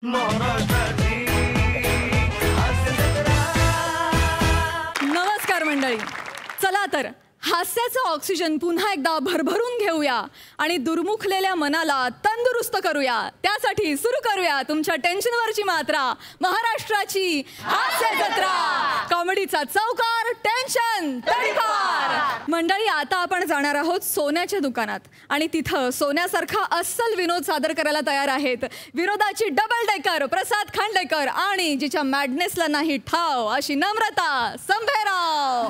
नमस्कार मंडळी, चला तर हास्याचा ऑक्सिजन पुन्हा एकदा भरभरून घेऊया आणि दुर्मुखलेल्या मनाला तंदुरुस्त करूया. त्यासाठी सुरू करूया तुमच्या टेन्शनवरची मात्रा, महाराष्ट्राची हास्य जत्रा. कॉमेडीचा चौकार, टेन्शन तडीपार. मंडळी, आता आपण जाणार आहोत सोन्याच्या दुकानात आणि तिथं सोन्यासारखा अस्सल विनोद सादर करायला तयार आहेत विनोदाची डबल डेकर प्रसाद खांडेकर आणि जिच्या मॅडनेसला नाही ठाव अशी नम्रता संभेराव.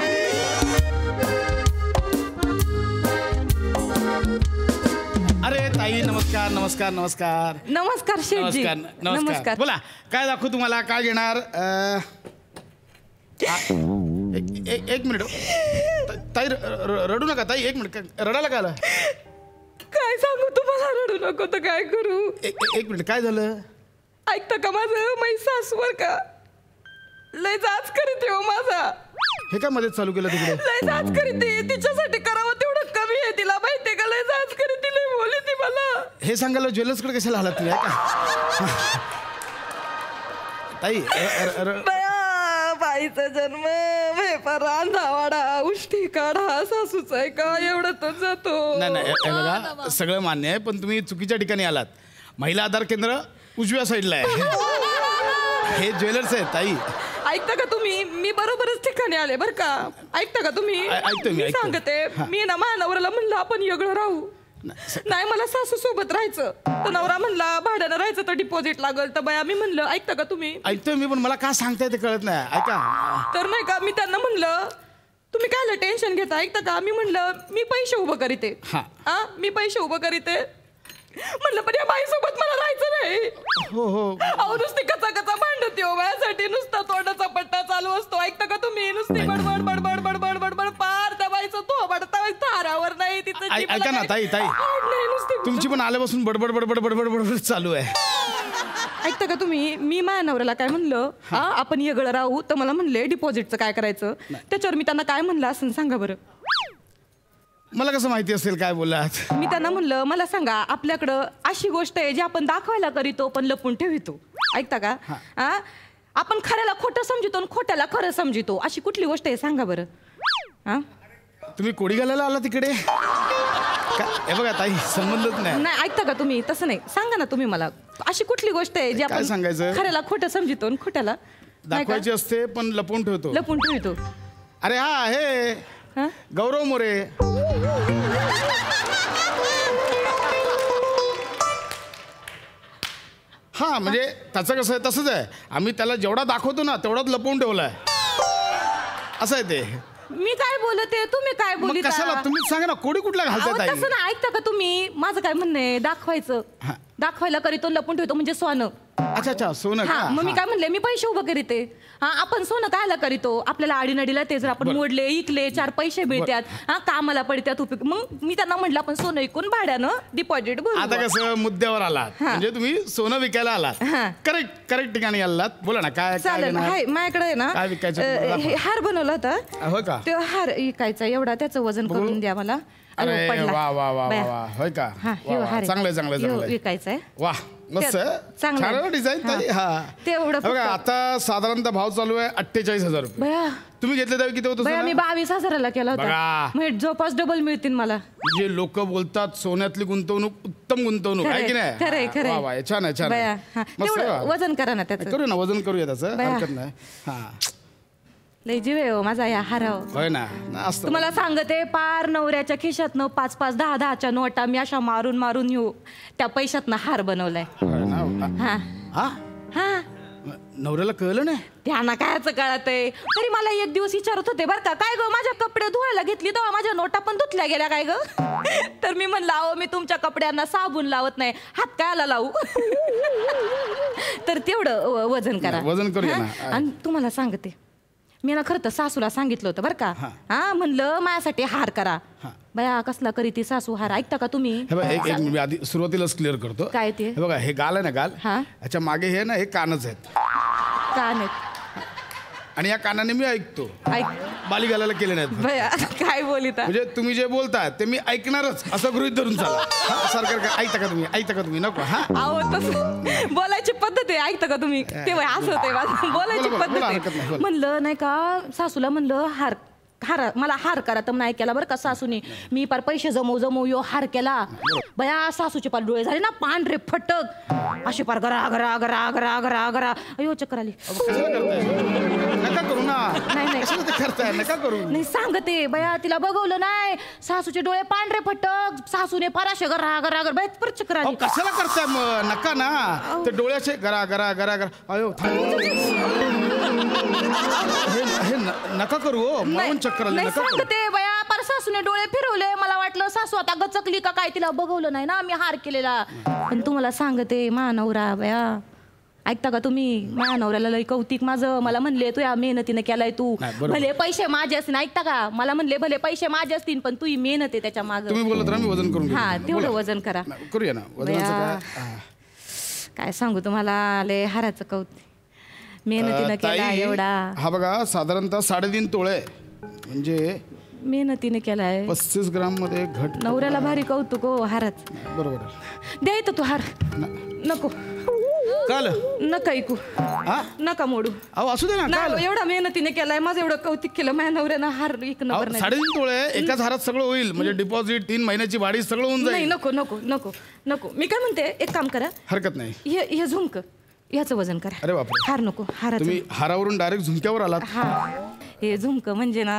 अरे ताई, नमस्कार नमस्कार नमस्कार नमस्कार शेठजी. नमस्कार. बोला, काय दाखवू तुम्हाला, काय घेणार? एक मिनिट ताई, रडू नका ताई, एक मिनिट. रडायला काय आलं? काय सांगू तुम्हाला, रडू नको तर काय करू. एक मिनिट, काय झालं? ऐकता का माझं? मै सासूवर का लय जाच करीत हो माझा. हे काय मध्ये चालू केलं तिकडे? लय जाच करीत, तिच्यासाठी करावं तेवढं कमी आहे. तिला माहितीये का, लय जाच करीत, लय बोलली ती मला. हे सांगायला ज्वेलर्सकडे कशाला आलात तुम्ही? ताई, बाईचा जन्म वेपार, अंधावाडा, उष्टी काढा, सासूचा आहे का एवढं तर जातो. नाही बघा, सगळं मान्य आहे, पण तुम्ही चुकीच्या ठिकाणी आलात. महिला आधार केंद्र उजव्या साईडला आहे. हे ज्वेलर्स आहेत ताई. ऐकता का तुम्ही, मी बरोबरच ठिकाणी आले बर का. ऐकता का तुम्ही? ऐकतो मी. सांगते, मी ना माझ्या नवऱ्याला म्हणलं आपण वेगळं राहू. नाही, मला सासू सोबत राहायचं. तर नवरा म्हणला भाड्यानं राहायचं तर डिपॉझिट लागल. तर बाया मी म्हणलं, ऐकता का तुम्ही? ऐकतोय मी, पण मला काय सांगताय ते कळत नाही. ऐका तर नाही का, मी त्यांना म्हणलं तुम्ही काय टेन्शन घेता. ऐकता का, मी म्हणलं मी पैसे उभं करीते. मी पैसे उभं करीते म्हणलं, पण या बाईसोबत मला राहायचं नाही. अहो, नुसती कचा कचा भांडते हो माझ्यासाठी. नुसता तोंडाचा पट्टा चालू असतो. ऐकता का तुम्ही? नुसती बडबड बडबड बडबड बडबड पार त्या बाईचं थोबाडता थारावर नाही तिथं. ऐका ना ताई, तुमची पण आल्यापासून बडबड बडबड बडबड बडबड चालू आहे. ऐकता का तुम्ही? मी माझ्या नवऱ्याला काय म्हणलं, आपण येगळं राहू. तर मला म्हणले डिपॉझिटचं काय करायचं. त्याच्यावर मी त्यांना काय म्हणलं असं सांगा बरं. मला कसं माहिती असेल काय बोललात? मी त्यांना म्हणलं, मला सांगा, आपल्याकडं अशी गोष्ट आहे जी आपण दाखवायला करीतो पण लपून ठेवितो. ऐकता का? आपण खऱ्याला खोटं समजितो आणि खोट्याला खरं समजितो. अशी कुठली गोष्ट आहे सांगा बरं. तुम्ही कोडी घालायला आला तिकडे? हे बघा ताई, संबंधच नाही. नाही, ऐकता का तुम्ही? तसं नाही, सांगा ना तुम्ही मला, अशी कुठली गोष्ट आहे जी आपण सांगायचं? खऱ्याला खोटं समजितो आणि खोट्याला दाखवायची असते पण लपून ठेवतो. लपून ठेवतो. अरे हा, हे गौरव मोरे. हा, म्हणजे त्याचं कसं आहे तसंच आहे. आम्ही त्याला जेवढा दाखवतो ना तेवढाच लपवून ठेवलाय. असं आहे ते. मी काय बोलते, तुम्ही काय बोलता? कशाला तुम्ही सांगा ना, कोडी कुठला घालताय? तसं ना, ऐकता का तुम्ही? माझं काय म्हणणं आहे, दाखवायचं, दाखवायला करीतो लपून ठेवतो म्हणजे सोनं. अच्छा, सोनं का? मग मी काय म्हणले, मी पैसे उभं करीते. आपण सोनं कायला करीतो? आपल्याला आडीनडीला ते जर आपण मोडले, इकले, 4 पैसे मिळतात, कामाला पडतात उपयोग. मग मी त्यांना म्हटलं, आपण सोनं इकून भाड्यानं डिपॉझिट भरू. आता कसं मुद्द्यावर आलात, म्हणजे तुम्ही सोनं विकायला आलात. करेक्ट ठिकाणी आलात. बोला ना, काय चालेल. माझ्याकडे आहे ना, काय विकायचं? हार बनवला होता. हो का? तो हार विकायचा, एवढा त्याचं वजन करून द्या मला. अरे वा वा वा वा, होय का? चांगलं विकायचं आहे. वा, मस्त छान डिझाईन ताई. तेवढं बघा, आता साधारणतः भाव चालू आहे 48,000 रुपये. तुम्ही घेतले त्यावेळी किती होतं? मी 22,000ला केला होता. म्हणजे जवळपास डबल मिळतील मला. म्हणजे लोक बोलतात सोन्यातली गुंतवणूक उत्तम गुंतवणूक आहे की नाही? खरंय. छान आहे. वजन करा ना त्याचं. करू ना, वजन करूया त्याचं, हरकत नाही. लय जीव आहे हो माझा या हाराव. होय ना. तुम्हाला सांगते, पार नवऱ्याच्या खिशातनं 5-5, 10-10च्या नोटा मी अशा मारून मारून येऊ त्या पैशातनं हार बनवलाय. नवऱ्याला कळलं नाही? त्यांना कायचं कळत आहे. तरी मला एक दिवस विचारत होते बरं का, काय ग माझ्या कपडे धुवायला घेतली तेव्हा माझ्या नोटा पण धुतल्या गेल्या काय ग? तर मी म्हणलं, अहो मी तुमच्या कपड्यांना साबून लावत नाही, हात कायला लावू? तर तेवढं वजन करा. वजन करूया ना. आणि तुम्हाला सांगते, मी ना खरं तर सासूला सांगितलं होतं बरं का. म्हणलं माझ्यासाठी हार करा. बया कसला करी ती सासू हार. ऐकता का तुम्ही? एक आधी सुरुवातीलाच क्लिअर करतो. काय ते? बघा, हे गाल आहे ना, गाल, याच्या मागे हे ना, हे कानच आहेत. कान आहेत आणि या कानाने मी ऐकतो. बाली घालायला केले नाहीत बया काय बोलिता म्हणजे तुम्ही जे बोलता ते मी ऐकणारच असं गृहीत धरून चाला सरकार काय ऐकता का तुम्ही नको हा अहो तसं बोलायची पद्धत आहे ऐकता का तुम्ही ते वय असं होतंय माझं. बोलायची बोला, पद्धत हरकत नाही, आहे बोला. म्हणलं नाही का सासूला म्हणलं मला हार करा तर नाही केला बरं का सासूने मी पार पैसे जमवू यो हार केला बया सासूचे पार डोळे झाले ना पांढरे फटक असे पार गरा गरा गरा गरा गरा गरा अयो चक्कर आली कशाला करताय नका करू ना नाही. कशाला ते करताय नका करू नाही सांगते बया तिला बघवलं नाही सासूचे डोळे पांढरे फटक सासूने पाराशे गरा गरा गरा बया परत चक्कर आली कशाला करताय मग नका ना ते डोळ्याचे गरा गरा गरा गरा अयो हे नका करू हो म्हणून चक्कर आली नाही नका करू. सांगते बया पार सासूने डोळे फिरवले मला वाटलं सासू आता गचकली का काय तिला बघवलं नाही ना मी हार केलेला पण तुम्हाला सांगते महानवरा बया ऐकता का तुम्ही महानवऱ्याला लय कौतिक माझं मला म्हणले तू या मेहनतीने केलाय तू नाही, बरोबर. भले पैसे माझे असतील ऐकता का मला म्हणले भले पैसे माझे असतील पण तू ही मेहनत आहे त्याच्या माग तुम्ही बोलत राहा मी वजन करून हा घेईन. तेवढं बोला. वजन करा नाही, करूया ना वजनाचं बया. काय काय सांगू तुम्हाला लय हाराचं कौतिक मेहनतीनं केला ताई, एवढा हा बघा साधारणतः 3.5 तोळे म्हणजे मेहनतीने केलाय 35 ग्राम मध्ये घट नवऱ्याला भारी कौतुक हो हाराच बरोबर आहे. द्यायचं तू हार नको काल नका ऐकू हा नका मोडू अहो असू दे ना काल नाही एवढा मेहनतीने केलाय माझं एवढं कौतिक केलं माझ्या नवऱ्यानं हार एक नंबर नाही 3.5 तोळे एकाच हारात सगळं होईल म्हणजे डिपॉझिट 3 महिन्याची भाडी सगळं होऊन नाही जाईल नको नको नको नको मी काय म्हणते एक काम करा हरकत नाही हे झुमक ह्याचं वजन करा अरे बापरे. हार नको हाराचं तुम्ही हारावरून डायरेक्ट झुमक्यावर आलात हा हे झुमक म्हणजे ना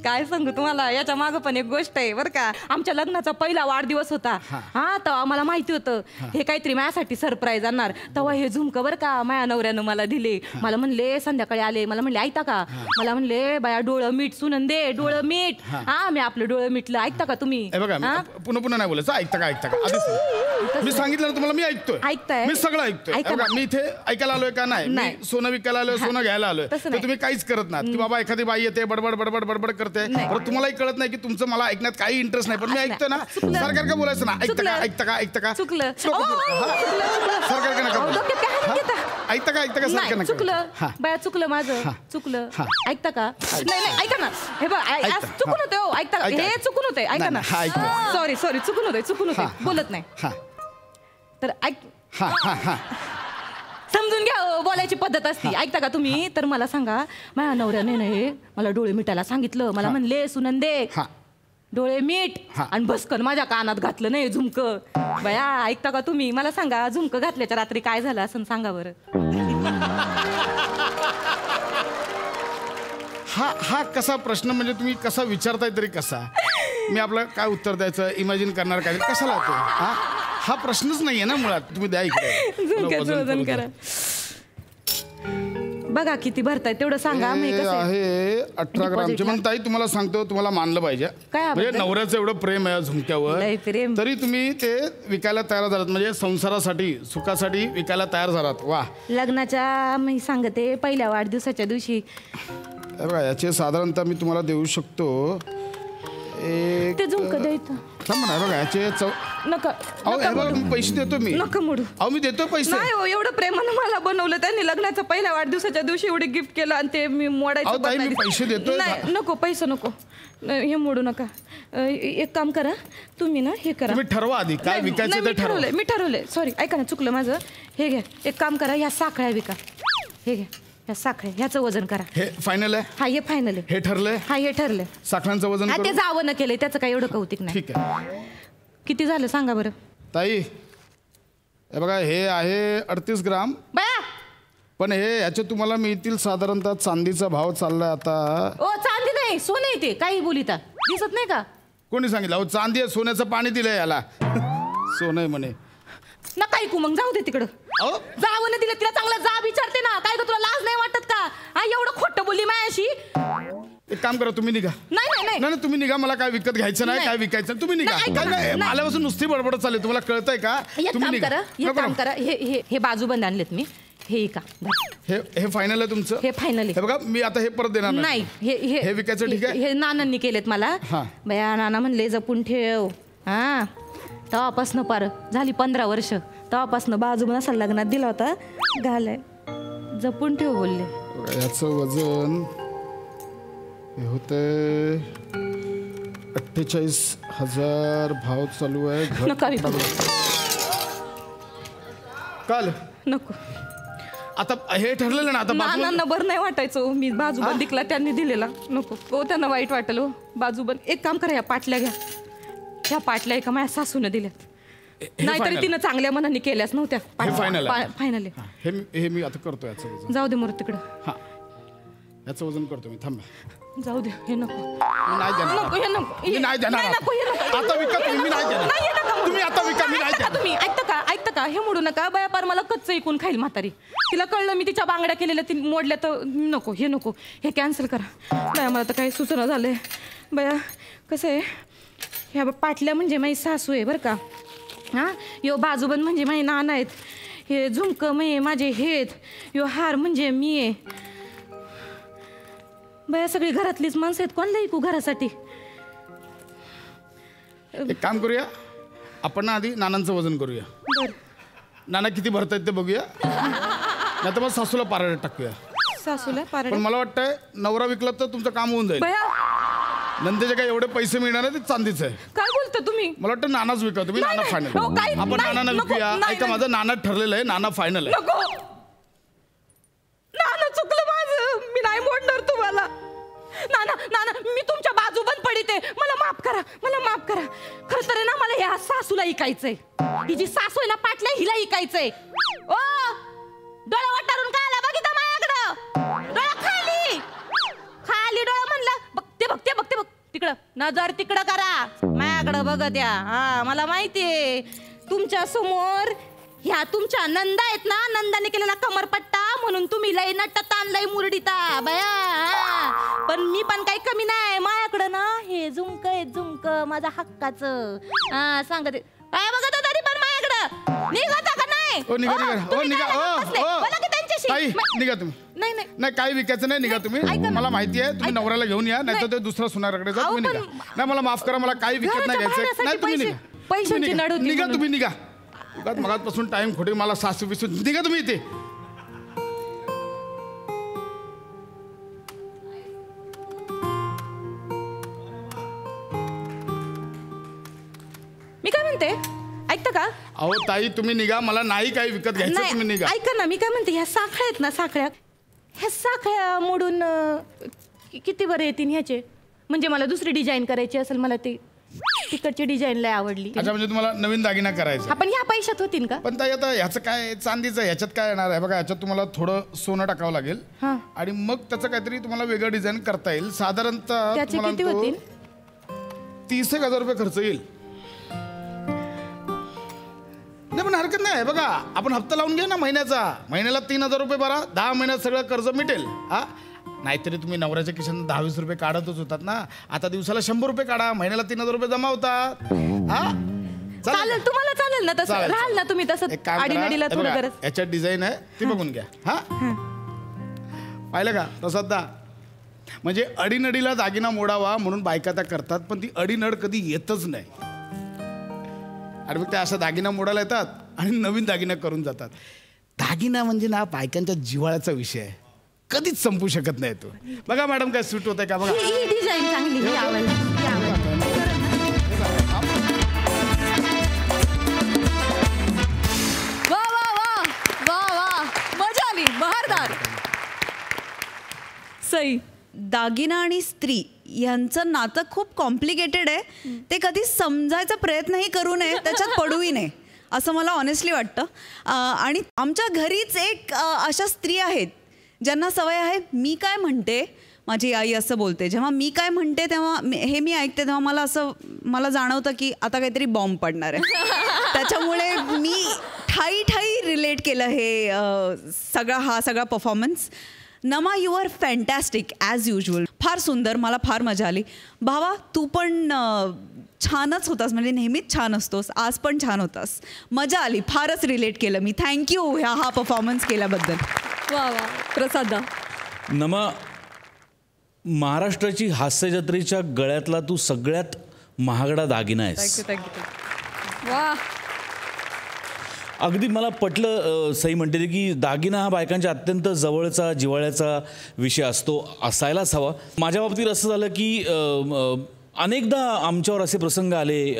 काय सांगू तुम्हाला याच्या मागं पण एक गोष्ट आहे बरं का आमच्या लग्नाचा पहिला वाढदिवस होता हा तेव्हा मला माहिती होतं हे काहीतरी माझ्यासाठी सरप्राईज आणणार तेव्हा हे झुमक बरं का माझ्या नवऱ्यानं मला दिले मला म्हणले संध्याकाळी आले मला म्हणले ऐकता का मला म्हणले बाया डोळं मीठ सुनंदे डोळं मीठ हा मी आपलं डोळं मिटलं ऐकता का तुम्ही हे बघा मी पुन्हा नाही बोलायचं ऐकता का आधीच मी सांगितलं ना तुम्हाला मी ऐकतोय ऐकताय? मी सगळं ऐकतोय ऐका हे बघा, ना. मी इथे ऐकायला आलोय का नाही नाही. मी सोनं विकायला आलोय सोनं घ्यायला आलोय तसं तर नाही. तुम्ही काहीच करत नाही की बाबा एखादी बाई येते बडबड बडबड बडबड करते नाही. बरं तुम्हालाही कळत नाही की तुमचं मला ऐकण्यात काही इंटरेस्ट नाही पण मी असं ऐकतोय ना नाही. चुकलं. सरकार का बोलायचं ना ऐकता का चुकलं. ऐकता का ऐकता का चुकलं नको बोलू. हा? सरकार का नका बोलू. डोक्यात काय हात घेता? हा? ऐकता का सरकार नाही नका चुकलं हा बाया चुकलं माझं चुकलं हा. ऐकता का नाही नाही ऐका ना हे बघ ऐकता. चुकून होते हो ऐकता ऐका. हे चुकून होते ऐका नाही, ना नाही, हा, ऐकतोय. सॉरी सॉरी चुकून होते बोलत नाही हा तर ऐक हा हा हा समजून घ्या हो, बोलायची पद्धत असती ऐकता का तुम्ही तर मला सांगा माझ्या नवऱ्याने नाही मला डोळे मिटायला सांगितलं मला म्हणले सुनंदे हा डोळे मीठ हा. आणि भस्कन माझ्या कानात घातलं नाही झुमक बया ऐकता का तुम्ही मला सांगा झुमक घातल्याच्या रात्री काय झालं असं सांगा बरं हा कसा प्रश्न म्हणजे तुम्ही कसा विचारताय तरी कसा मी आपलं काय उत्तर द्यायचं इमॅजिन करणार काय कशाला तो हा प्रश्नच नाहीये ना मुळात तुम्ही द्या इकडे झुमक्याचं वजन करा बघा किती भरताय तेवढं सांगा मी हे कसं आहे. आहे 18 ग्रामचे पण ताई तुम्हाला सांगतो तुम्हाला मानलं पाहिजे काय म्हणजे अबद्दल? नवऱ्याचं एवढं प्रेम आहे या झुमक्यावर लय प्रेम. तरी तुम्ही ते विकायला तयार झालात म्हणजे संसारासाठी सुखासाठी विकायला तयार झालात वा लग्नाच्या मी सांगते पहिल्या वाढदिवसाच्या दिवशी हे बघा याचे साधारणतः मी तुम्हाला देऊ शकतो एक ते झुमकं द्यायचं थांबा ना हे बघा याचे नका अहो नका हे बघा मोडू. मी पैसे देतो मी नका मोडू अहो मी देतो पैसे नाही हो एवढं प्रेमानं मला बनवलं त्यांनी लग्नाच्या पहिल्या वाढदिवसाच्या दिवशी एवढे गिफ्ट केलं आणि ते मी मोडायचं अहो, ताई, पण मी नाही. पैसे देतोय. नाही नको पैसे नको हे मोडू नका एक काम करा तुम्ही ना हे करा तुम्ही ठरवा आधी काय नाही, विकायचं नाही, ते मी ठरवा ठरवलंय मी ठरवलंय सॉरी ऐका ना चुकलं माझं हे घ्या एक काम करा ह्या साखळ्या विका हे घ्या ह्या साखळ्या ह्याचं वजन करा हे फायनल आहे हा हे फायनल आहे हे ठरलंय हा हे ठरलंय साखरांचं वजन हा ते करू? जावं न केलंय त्याचं काही एवढं कौतिक नाही ठीक आहे किती झालं सांगा बरं ताई हे बघा हे आहे 38 ग्राम बया पण हे याचे तुम्हाला मिळतील साधारणतः चांदीचा भाव चाललाय आता ओ चांदी नाही सोनं आहे ते काही बोलिता दिसत नाही का कोणी सांगितलं अहो चांदी आहे सोन्याचं पाणी दिलंय याला सोनं आहे म्हणे नका ऐकू मग जाऊ दे तिकडं अहो जावं ना दिलं तिला चांगला जा विचारते ना काय ग तुला लाज नाही वाटत का हा एवढं खोटं बोलली मायाशी एक काम करा तुम्ही निघा नाही नाही नाही नाही तुम्ही निघा मला काय विकत घ्यायचं नाही नाही. काय विकायचं नाही. तुम्ही निघा नाही, काय ऐका काय ना. आल्यापासून नुसती बडबड चालली तुम्हाला कळतंय का एक तुम्ही काम निघा करा एक नको, काम नको. करा हे बाजूबंद आणलेत मी हे का हे फायनल आहे तुमचं हे final आहे. हे बघा मी आता हे परत देणार नाही हे विकायचं ठीक आहे हे नानांनी केलेत मला हा. बया नाना म्हणले जपून ठेव हा तेव्हापासनं पार झाली 15 वर्ष तेव्हापासनं बाजूबंद असा लग्नात दिला होता घालाय जपून ठेव बोलले बघा, याचं वजन हे होते 48,000 भाव चालू आहे नका विकू. काल नको. आता हे ठरलेलं ना आता नानांना बरं नाही वाटायचं हो. मी बाजूबंद दिकला त्यांनी दिलेला. नको हो, त्यांना वाईट वाटेल हो. बाजूबंद एक काम करा, ह्या पाटल्या घ्या. ह्या पाटल्या एका माझ्या सासूने दिल्यात. नाहीतरी तिनं चांगल्या मनाने केल्याच नव्हत्या. final आहे. फायनल आहे. हे मी आता करतो याचं वजन. जाऊ दे मोर तिकडं. हा याचं वजन करतो मी. थांबा. जाऊ दे, हे नको. मी नाही देणार. नको, हे नको. मी नाही देणार. नको, हे नको. आता विका तुम्ही. मी नाही देणार. नाही, हे नका. तुम्ही आता विका. मी नाही ऐकता का देणार. तुम्ही? ऐकता का? हे मोडू नका. बया पार मला कच्च ऐकून खाईल म्हातारी. तिला कळलं मी तिच्या बांगड्या केलेल्या, ती मोडल्या तर नको, हे नको. हे कॅन्सल करा. बया मला तर काही सुचना झालंय. बया कसं आहे, ह्या पाटल्या म्हणजे माझी सासू आहे बरं का. हां, यो बाजूबंद म्हणजे माझे नाना आहेत. हे झुमकं म्हणजे माझे हे आहेत. यो हार म्हणजे मी आहे. बया सगळी घरातलीच माणसं आहेत. कोणला ऐकू घरासाठी? एक काम करूया, आपण ना आधी नानांचं वजन करूया. बरं. नाना किती भरतायत ते बघूया. नाही तर मग सासूला पारायण टाकूया. सासूला पण पारड. मला वाटतंय नवरा विकला तर तुमचं काम होऊन जाईल. बया नंदेचे काय एवढे पैसे मिळणार आहे ते चांदीचं आहे. काय बोलता तुम्ही? मला वाटतं नानाच विका तुम्ही. नाही, नाना नाही. फायनल. हो, काही- आपण नाही, नानांना नको. विकूया. नाही, ऐका, नाही. माझं नाना ठरलेलं आहे. नाना फायनल आहे. नको. नाना चुकलं माझं. मी नाही मोडणार तुम्हाला. नाना मी तुमच्या बाजूबंद पडिते. मला माफ करा. खरं तर आहे ना, मला ह्या सासूला ऐकायचंय. ही जी सासू आहे ना पाटल्या, हिला ऐकायचंय. ओ डोळा वाटारून काय आला बघितलं माझ्याकडं? डोळा खाली डोळा म्हणलं. बघते तिकडं. नजर तिकडं करा. माझ्याकडं बघत या. हा, मला माहितीये तुमच्या समोर ह्या तुमच्या नंदा आहेत ना, नंदाने केलेला कमरपट्टा म्हणून तुम्ही लय नटता लय मुरडीता बया. हा. पण मी पण काही कमी नाही. माझ्याकडं ना हे झुमकं माझ्या हक्काचं. हा, सांगते काय बघत होता तरी पण माझ्याकडं निघता का नाही? ओ निघा. बोला की त्यांच्याशी. ताई निघा तुम्ही. नाही काही विकायचं नाही. निघा तुम्ही. मला माहिती आहे तुम्ही नवऱ्याला घेऊन या, नाही तर ते दुसरा सुनाराकडे जा. तुम्ही निघा. नाही मला माफ करा, मला काही विकत नाही घ्यायचं. नाही तुम्ही निघा. पैशांची नड होती निघा म्हणून. तुम्ही निघा. मगाचपासून टाइम खोटे मला सासू बिसू. निघा तुम्ही इथे. मी काय म्हणते ऐकता का? अहो ताई तुम्ही निघा. मला नाही काही विकत घ्यायचं. तुम्ही निघा. ऐका ना, मी काय म्हणते ह्या साखळ्या आहेत ना, ह्या साखळ्या मोडून किती बरे येतील ह्याचे? म्हणजे मला दुसरी डिझाईन करायची असेल, मला ती तिकडची डिझाईन लय आवडली. अच्छा, म्हणजे तुम्हाला नवीन दागिना करायचा. आपण ह्या पैशात होतील का? पण ताई आता ह्याचं काय चांदीचं ह्याच्यात काय येणार आहे बघा. ह्याच्यात तुम्हाला थोडं सोनं टाकावं लागेल हा. आणि मग त्याचं काहीतरी तुम्हाला वेगळं डिझाईन करता येईल. साधारणतः त्याचे तुम्हाला किती होतील? 30,000 रुपये खर्च येईल. नाही पण हरकत नाही. बघा आपण हप्ता लावून घ्या ना महिन्याला 3,000 रुपये भरा. 10 महिन्यात सगळं कर्ज मिटेल. हा, नाहीतरी तुम्ही नवऱ्याच्या खिशातून 10-20 रुपये काढतच होतात ना. आता दिवसाला 100 रुपये काढा. महिन्याला 3,000 रुपये जमा होतात. हा चालेल, तुम्हाला चालेल ना तसं? चालेल. राहाल ना तुम्ही तसं? एक काम करा, आडीनडीला हे थोडं बघा, गरज. याच्यात डिझाईन आहे ती बघून घ्या. हा पाहिलं का प्रसाददा? म्हणजे अडीनडीला दागिना मोडावा म्हणून बायका त्या करतात, पण ती अडीनड कधी येतच नाही. आणि मग त्या अशा दागिना मोडायला येतात आणि नवीन दागिना करून जातात. दागिना म्हणजे ना बायकांच्या जिव्हाळ्याचा विषय आहे. कधीच संपू शकत नाही तो. बघा मॅडम काय सूट होत आहे का बघा. ही डिझाईन चांगली, ही आवडली, ही आवडली. वा वा वा वा वा, मजा आली. बहारदार. सई, दागिना आणि स्त्री यांचं नातं खूप कॉम्प्लिकेटेड आहे. ते कधी समजायचा प्रयत्नही करू नये, त्याच्यात पडूही नये असं मला ऑनेस्टली वाटतं. आणि आमच्या घरीच एक अशा स्त्री आहेत ज्यांना सवय आहे, मी काय म्हणते माझी आई असं बोलते, जेव्हा मी काय म्हणते तेव्हा हे मी ऐकते तेव्हा मला जाणवतं की आता काहीतरी बॉम्ब पडणार आहे. त्याच्यामुळे मी ठाई रिलेट केलं हे हा सगळा परफॉर्मन्स. नमा, you are fantastic as usual. फार सुंदर, मला फार मजा आली. भावा तू पण छानच होतास, म्हणजे नेहमीच छान असतोस, आज पण छान होतास. मजा आली, फारच रिलेट केलं मी. थँक्यू हा परफॉर्मन्स केल्याबद्दल. वा वा. प्रसादा. नमा, महाराष्ट्राची हास्यजत्रेच्या गळ्यातला तू सगळ्यात महागडा दागिना आहेस. थँक्यू. वा. अगदी मला पटलं सई म्हणते की दागिना हा बायकांच्या अत्यंत जवळचा जिव्हाळ्याचा विषय असतो, असायलाच हवा. माझ्या बाबतीत असं झालं की अनेकदा आमच्यावर असे प्रसंग आले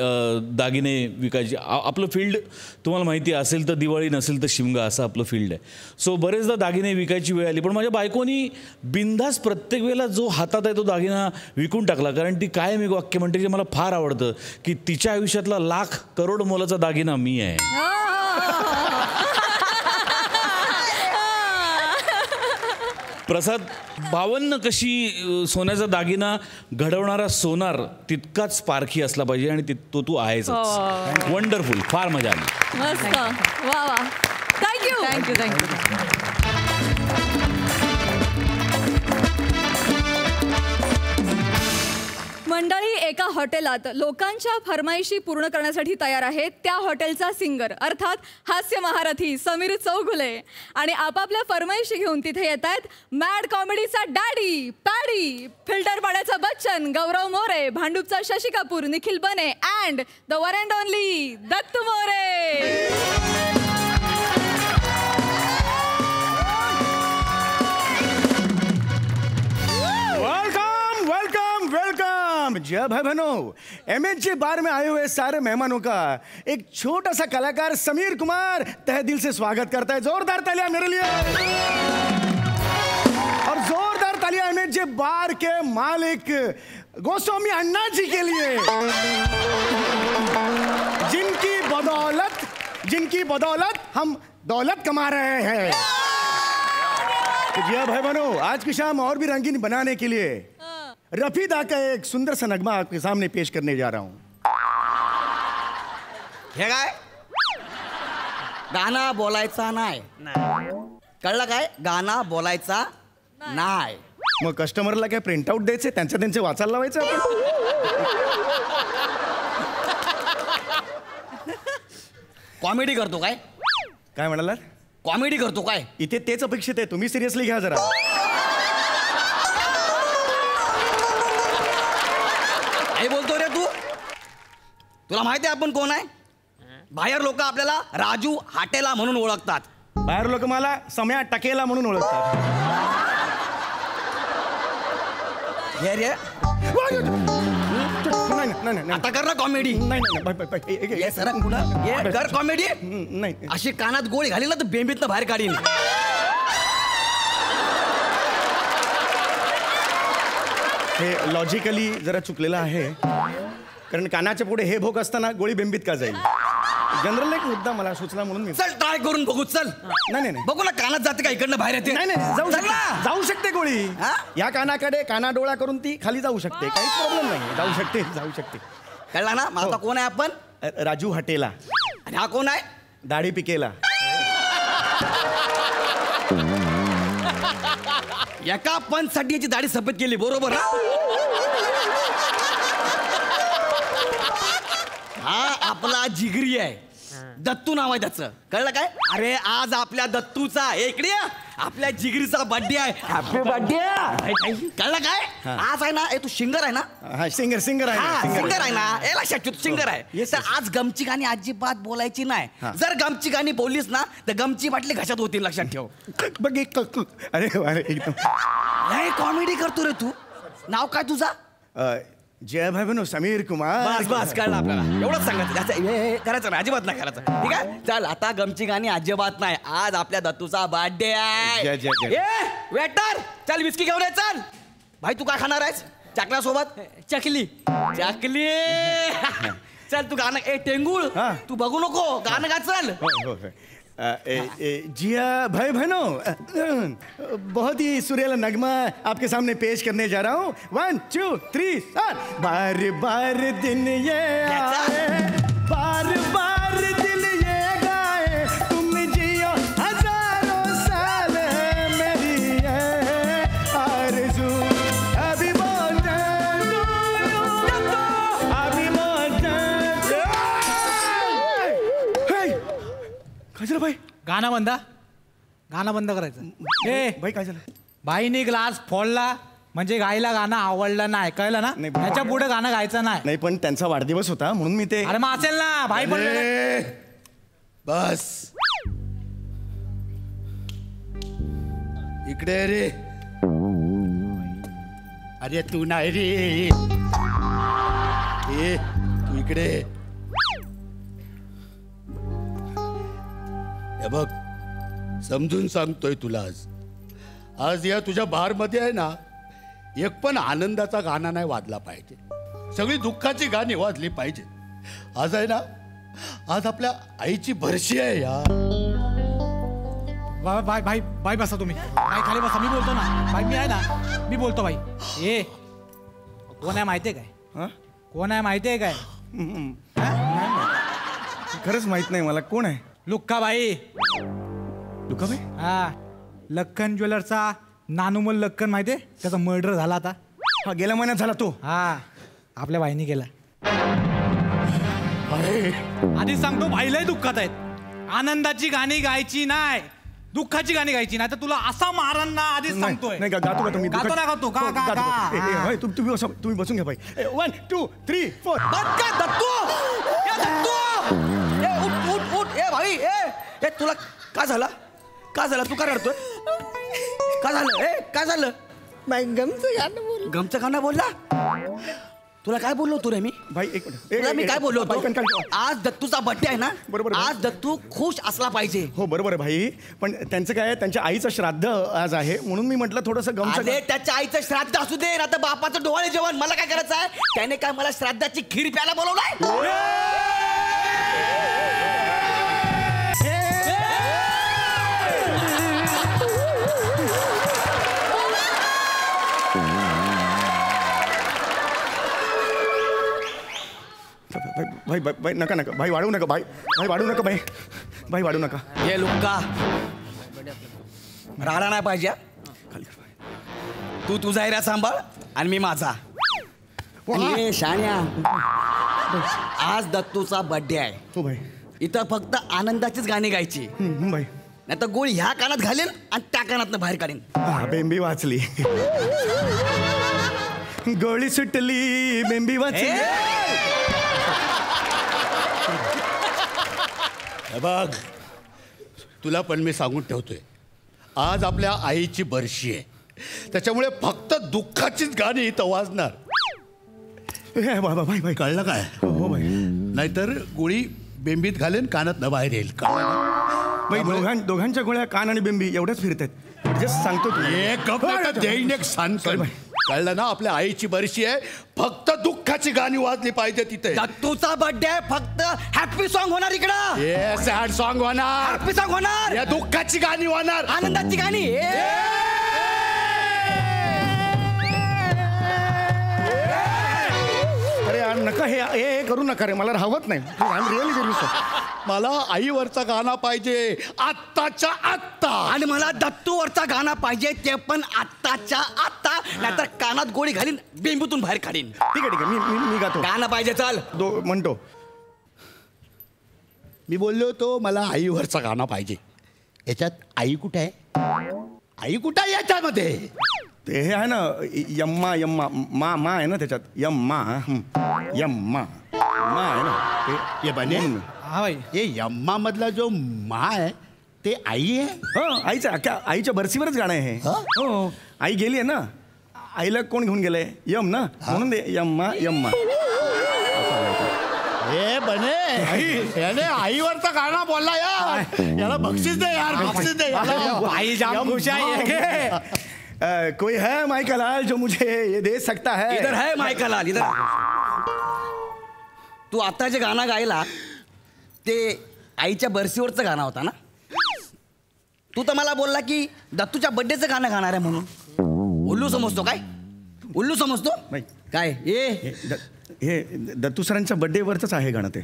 दागिने विकायचे. आपलं फील्ड तुम्हाला माहिती असेल तर दिवाळी नसेल तर शिमगा असं आपलं फील्ड आहे. सो बरेचदा दागिने विकायची वेळ आली, पण माझ्या बायकोनी बिनधास्त प्रत्येक वेळेला जो हातात आहे तो दागिना विकून टाकला. कारण ती कायम एक वाक्य म्हणते जे मला फार आवडतं की तिच्या आयुष्यातला लाख करोड मोलाचा दागिना मी आहे. प्रसाद, 52 कशी सोन्याचा दागिना घडवणारा सोनार तितकाच पारखी असला पाहिजे आणि तो तू आहेस. वंडरफुल, फार मजा आली. मस्त, वा वा, थँक्यू. Thank you thank you. मंडळी एका हॉटेलात लोकांच्या फरमाईशी पूर्ण करण्यासाठी तयार आहेत. त्या हॉटेलचा सिंगर अर्थात हास्य महारथी समीर चौगुले आणि आपापल्या फरमाईशी घेऊन तिथे येत आहेत मॅड कॉमेडीचा डॅडी पॅडी, फिल्टर पाड्याचा बच्चन गौरव मोरे, भांडूपचा Shashi Kapoor Nikhil Bane and the one and only Datta More. जी हाँ भाई बहनों, MHJ बार में आए हुए सारे मेहमानों का एक छोटा सा कलाकार समीर कुमार तहे दिल से स्वागत करता है. जोरदार तालियां मेरे लिए और जोरदार तालियां MHJ बार के मालिक गोस्वामी अन्ना जी के लिए, जिनकी बदौलत हम दौलत कमा रहे हैं. तो जी हाँ भाई बहनों, आज की शाम और भी रंगीन बनाने के लिए रफीदा का एक सुंदर सा नगमा आपके सामने पेश करने जा रहा हूं. हे काय गाणं बोलायचा नाही, कळलं काय? गाणं बोलायचा नाही. मग कस्टमरला काय प्रिंट आउट द्यायचे, त्यांचे वाचायला लावायचं आपण. कॉमेडी करतो काय? काय म्हणाला? कॉमेडी करतो काय? इथे तेच अपेक्षित आहे, तुम्ही सिरियसली घ्या जरा. काय बोलतो रे तू? तुला माहिती आहे आपण कोण आहे? बाहेर लोक आपल्याला राजू हाटेला म्हणून ओळखतात. बाहेर लोक मला सम्या टकेला म्हणून ओळखतात. हे रे नाही आता कर ना कॉमेडी. नाही सर कुठं ये कर कॉमेडी. नाही अशी कानात गोळी घाली ना तर बेंबीतनं बाहेर काढीन. हे लॉजिकली जरा चुकलेलं आहे, कारण कानाच्या पुढे हे भोक असताना गोळी बेंबीत का जाईल. जनरल एक मुद्दा मला सुचला म्हणून मी. चल ट्राय करून बघू. चल नाही बघू ना कानात जाते का इकडनं बाहेर येते. नाही जाऊ शकते गोळी. हा? या कानाकडे काना डोळा करून ती खाली जाऊ शकते, काहीच प्रॉब्लेम नाही. जाऊ शकते. कळला ना? आता कोण आहे आपण? राजू हटेला. आणि हा कोण आहे? दाढी पिकेला. एका पंचसाठी याची दाढी सफेद केली, बरोबर ना? हा आपला जिगरी आहे, दत्तू नाव आहे त्याचं. कळलं काय? अरे आज आपल्या दत्तूचा इकडे आपल्या जिगरीचा बर्थडे आहे. Happy birthday. कळलं काय? आज आहे ना, तू सिंगर आहे ना? हा सिंगर सिंगर आहे ना? ए लक्षात ठेव, सिंगर आहे. तर आज गमची गाणी अजिबात बोलायची नाही. जर गमची गाणी बोललीस ना तर गमची बाटली घशात होतील, लक्षात ठेव. बघ अरे एकदम कॉमेडी करतो रे तू. नाव काय तुझा? जय भाई बनो समीर कुमार. बस कळलं आपल्याला. एवढंच सांगायचं. हे करायचं नाही, अजिबात नाही करायचं. ठीक आहे, चल आता गमची गाणी अजिबात नाही. आज आपल्या दत्तूचा बर्थडे आहे. वेटर चल विस्की घेऊन ये. चल भाई, तू काय खाणार आहेस? चकल्या सोबत? चकली. चल तू गाणं टेंगुळ तू बघू नको, गाणं गा. चल. जिया भाई बहनों, बहुत ही सुरीला नगमा आपके सामने पेश करने जा रहा हूँ. 1 2 3 4. बार बार दिन ये आए, बार बार दिल ये गाए, तुम जियो हजारों साल मेरी है आरज़ू. अभी बोलते भाई गाणं बंद करायचं. भाई काय झालं? बाईने ग्लास फोडला म्हणजे गायला गाणं आवडलं नाही, कळलं ना? नाही, त्याच्या पुढे गाणं गायचं नाही. नाही पण त्यांचा वाढदिवस होता म्हणून मी ते. अरे मग असेल ना, भाई पण बस इकडे रे. अरे तू नाही रे, ए तू इकडे. हे बघ समजून सांगतोय तुला, आज या तुझ्या बारमध्ये आहे ना एक पण आनंदाचा गाणं नाही वाजला पाहिजे, सगळी दुःखाची गाणी वाजली पाहिजे. आज आहे ना, आज आपल्या आईची बरशी आहे यार. भाई भाई भाई बसा तुम्ही, भाई खाली बसा, मी बोलतो ना भाई, मी आहे ना, मी बोलतो भाई. ए कोण आहे माहितीये काय? कोण आहे माहितीये काय? खरंच माहित नाही मला. कोण आहे? लुक्का भाई. लुक्का भाई? हा, लक्कन ज्वेलरचा नानुमल लक्कन माहितीये, त्याचा मर्डर झाला आता. हा गेल्या महिन्यात झाला तो. हा आपल्या भाईनी केला. आधीच सांगतो भाई लय दुःखात आहेत. आनंदाची गाणी गायची नाही, दुःखाची गाणी गायची नाही, तर तुला असा मारण ना. आधीच सांगतोय. नाही गातो का तुम्ही? गातो ना गातो का का तुम्ही बसून घ्या भाई. 1 2 3 4. उठ ए भाई, ए तुला का झालं? का झालं? तू का रडतोय? का झालं? काय झालं? गमचं गाणं बोलला. तुला काय बोललो तू रे? मी भाई एक मिनिट. तुला मी काय बोललो होतो? आज दत्तूचा बर्थडे आहे ना, बरोबर. आज दत्तू खुश असला पाहिजे. हो बरोबर आहे भाई, पण त्यांचं काय, त्यांच्या आईचं श्राद्ध आज आहे म्हणून मी म्हटलं थोडंसं गमचं. अरे त्याच्या आईचं श्राद्ध असू दे ना, तर बापाचं डोळे जेवण. मला काय करायचं आहे? त्याने काय मला श्राद्धाची खीर प्यायला बोलवलाय? भाई भाई भाई नका नका भाई, वाढू नका भाई, भाई वाढू नका भाई, भाई वाढू नका. हे लुक्का राडा नाही पाहिजे. तू तुझा एरिया सांभाळ आणि मी माझा. ए शाण्या, आज दत्तूचा बर्थडे आहे. हो भाई. इथं फक्त आनंदाचीच गाणी गायची. भाई नाही तर गोळी ह्या कानात घालेन आणि त्या कानातनं बाहेर काढेन. बेंबी वाचली. गोळी सुटली, बेंबी वाचली. बघ तुला पण मी सांगून ठेवतोय, आज आपल्या आईची बरशी आहे, त्याच्यामुळे फक्त दुःखाचीच गाणी इथं वाजणार. भाई भाई कळलं काय? हो भाई. नाहीतर गोळी बेंबीत घालेन, कानात न बाहेर येईल. भाई दोघांच्या गोळ्या कान आणि बेंबी एवढ्याच फिरतात. जस्ट सांगतो तू. एक देईन एक सांग. कळलं ना, आपल्या आईची बरशी आहे, फक्त दुःखाची गाणी वाजली पाहिजे तिथे. दत्तूचा बर्थडे आहे, फक्त हॅपी सॉन्ग होणार इकडं. सॅड सॉन्ग होणार, हॅपी सॉन्ग होणार, या दुःखाची गाणी होणार, आनंदाची गाणी. अरे यार नका, हे करू नका रे, मला राहत नाही. रिअली मला आईवरचा गाणं पाहिजे आत्ताच्या आत्ता. आणि मला दत्तूवरचा गाणं पाहिजे, ते पण आत्ताच्या आत्ता. नाहीतर कानात गोळी घालीन, बेंबूतून बाहेर काढीन. ठीक आहे मी गातो. गाणं पाहिजे. चल म्हणतो. मी बोललो होतो मला आईवरचा गाणं पाहिजे. याच्यात आई कुठे आहे? आई कुठे आहे याच्यामध्ये? ते हे आहे ना, यम्मा यम्मा मा आहे ना त्याच्यात. यम्मा यम्मा मा आहे ना ते बने. हा भाई, हे यम्मा मधला जो मा आहे ते आई आहे. हो आईच्या बरसीवरच गाणं आहे हे. हो आई गेली आहे ना, आईला कोण घेऊन गेलंय? यम ना, म्हणून दे यम्मा यम्मा. हे बने याने आईवरचा गाणं बोलला यार. याला बक्षीस दे यार, बक्षीस दे. आई जाम खुश आहे. कोई है माइका लाल जो मुझे ये दे सकता है? इधर है माइका लाल, इधर. तू आता जे गाणं गायला ते आईच्या बरसीवरचं गाणं होता ना. तू तर मला बोलला की दत्तूच्या बर्थडेचं गाणं गाणार आहे म्हणून. उल्लू समजतो काय? उल्लू समजतो नाही. काय? हे दत्तू सरांच्या बर्थडेवरच आहे गाणं ते.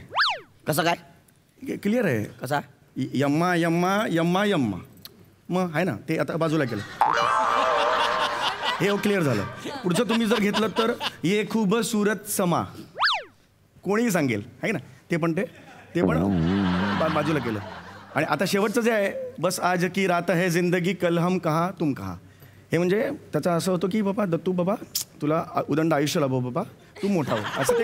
कसं काय? क्लिअर आहे. कसा? यम्मा यम्मा यम्मा यम्मा मग आहे ना ते. आता बाजूला केलं हे क्लिअर झालं. पुढचं तुम्ही जर घेतलं तर ये खूप सुरत समा, कोणीही सांगेल आहे ना, ते पण बाजूला केलं. आणि आता शेवटचं जे आहे, बस आज की रात है जिंदगी कल हम कहा तुम कहा, हे म्हणजे त्याचं असं होतं की बाबा दत्तू बाबा तुला उदंड आयुष्य लाभो बाबा, तू मोठा हो, असं ते.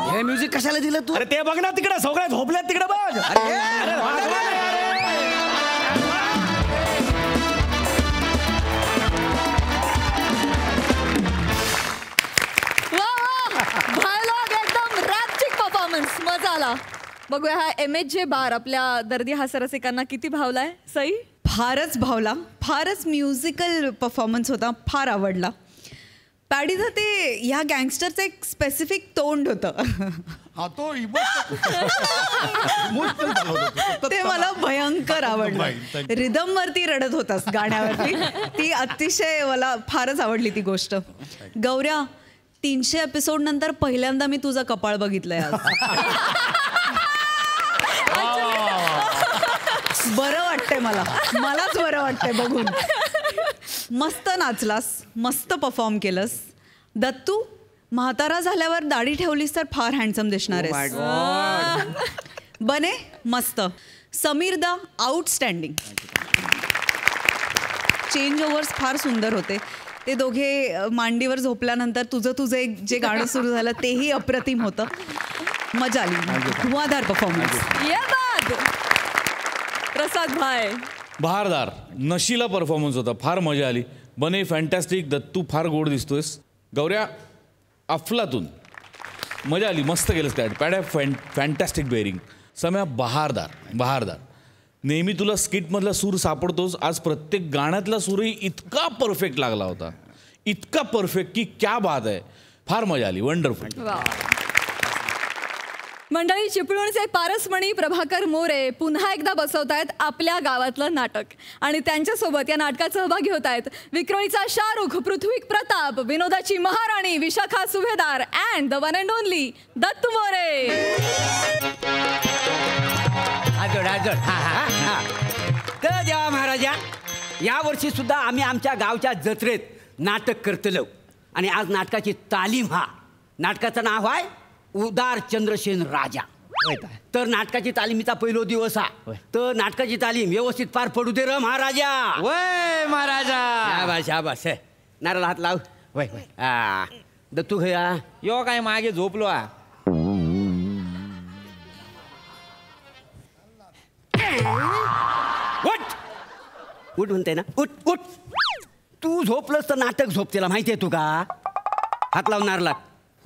हे म्युझिक कशाला दिलं तू? अरे ते बघ ना तिकडे सगळे झोपल्यात तिकडे बघ. अरे वाजवा ना यार. डायलॉग एकदम रॅपचिक परफॉर्मन्स, मजा आला. बघूया हा MHJ बार आपल्या दर्दी हास्यरसिकांना किती भावलाय. सई फारच भावला, फारच म्युझिकल परफॉर्मन्स होता, फार आवडला. पॅडीचं ते ह्या गँगस्टरचं एक स्पेसिफिक तोंड होतं. हा तो ते मला भयंकर आवडलं. रिदमवरती रडत होतास गाण्यावरती, ती अतिशय मला फारच आवडली ती गोष्ट. गौऱ्या, 300 एपिसोड नंतर पहिल्यांदा मी तुझं कपाळ बघितलंय आज. बरं वाटतंय मलाच बरं वाटतंय बघून. मस्त नाचलास, मस्त परफॉर्म केलंस. दत्तू, म्हातारा झाल्यावर दाढी ठेवलीस तर फार हँडसम दिसणार आहेस. बने मस्त. समीरदा आउटस्टँडिंग. चेंज ओव्हर्स फार सुंदर होते. ते दोघे मांडीवर झोपल्यानंतर तुझं एक जे गाणं सुरू झालं तेही अप्रतिम होतं. मजा आली, धुवाधार परफॉर्मन्स. ये बाद प्रसाद भाई. बहारदार, नशीला परफॉर्मन्स होता, फार मजा आली. बने फॅन्टॅस्टिक. दत्तू फार गोड दिसतोयस. गौऱ्या अफलातून, मजा आली, मस्त केलंस काय. पॅड्या फॅन्टॅस्टिक बेअरिंग. सम्या बहारदार. नेहमी तुला स्किटमधला सूर सापडतोच, आज प्रत्येक गाण्यातला सूरही इतका परफेक्ट लागला होता, इतका परफेक्ट की क्या बात आहे. फार मजा आली, वंडरफुल. मंडळी, चिपळूणचे पारसमणी प्रभाकर मोरे पुन्हा एकदा बसवतायत आपल्या गावातलं नाटक. आणि त्यांच्यासोबत या नाटकात सहभागी होत आहेत विक्रोळीचा शाहरुख, पृथ्वी प्रताप, विनोदाची महाराणी विशाखा सुभेदार and the one and only Dattu More. तर देवा महाराजा, यावर्षी सुद्धा आम्ही आमच्या गावच्या जत्रेत नाटक करतलो. आणि आज नाटकाची तालीम. नाटकाचं नाव आहे उदार चंद्रसेन राजा. तर नाटकाची तालीमीचा पहिलो दिवस हा. तर नाटकाची तालीम व्यवस्थित पार पडू दे र महाराजा. वय महाराजा. शाबास. नारळ हात लाव. वय दत्तू घया. यो काय मागे झोपलो. उठ म्हणते ना, उठ. तू झोपलंस तर नाटक झोपतेला माहितीये तू का? हात लाव नारळात.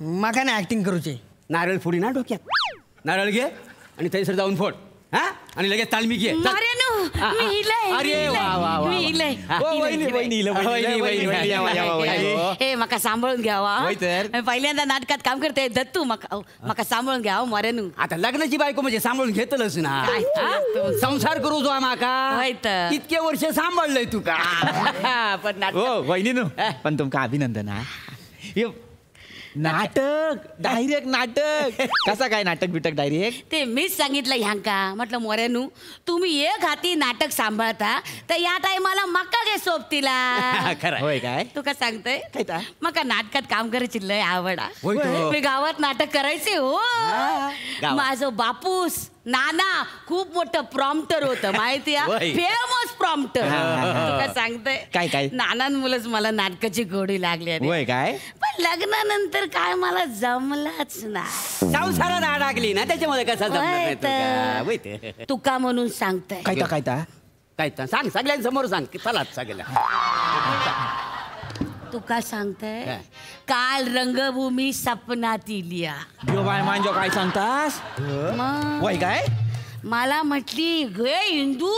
माका ना ऍक्टिंग करूची. नारळ फोडी ना डोक्यात. नारळ घे आणि थैसर जाऊन फोड. आणि लगेच तालमी घे. अरे हे मका सांभाळून घ्यावा. पहिल्यांदा नाटकात काम करते दत्तू. मका सांभाळून घ्यावा मोऱ्यानू. आता लग्नाची बायको म्हणजे सांभाळून घेतलंच ना. संसार करू जो माका. इतके वर्ष सांभाळलंय तू का? पण वहिनीनू, पण तुमका अभिनंदन. नाटक डायरेक्ट नाटक कसा काय नाटक बिटक डायरेक्ट ते मीच सांगितलं ह्यांका. म्हटलं मोऱ्यानू, तुम्ही एक हाती नाटक सांभाळता तर या टायमाला मका काय सोबतीला. होय काय? तू का सांगतोय मका नाटकात काम करायची लय आवड. मी गावात नाटक करायचे हो. माझं बापूस नाना खूप मोठं प्रॉम्प्टर होतं माहिती आहे. Famous prompter. तुका सांगतोय काय नानांमुळेच मला नाटकाची गोडी लागली. होय काय? पण लग्नानंतर काय मला जमलाच ना. संसारात अडकली ना, त्याच्यामध्ये कसा जमलं. तुका म्हणून सांगताय. काय सांग, सगळ्यांसमोर सांग. चला सगळ्या तुका सांगताय. काल रंगभूमी सपनात इलिया. मांजो काय सांगतास? होय काय? मला म्हटली गे हिंदू,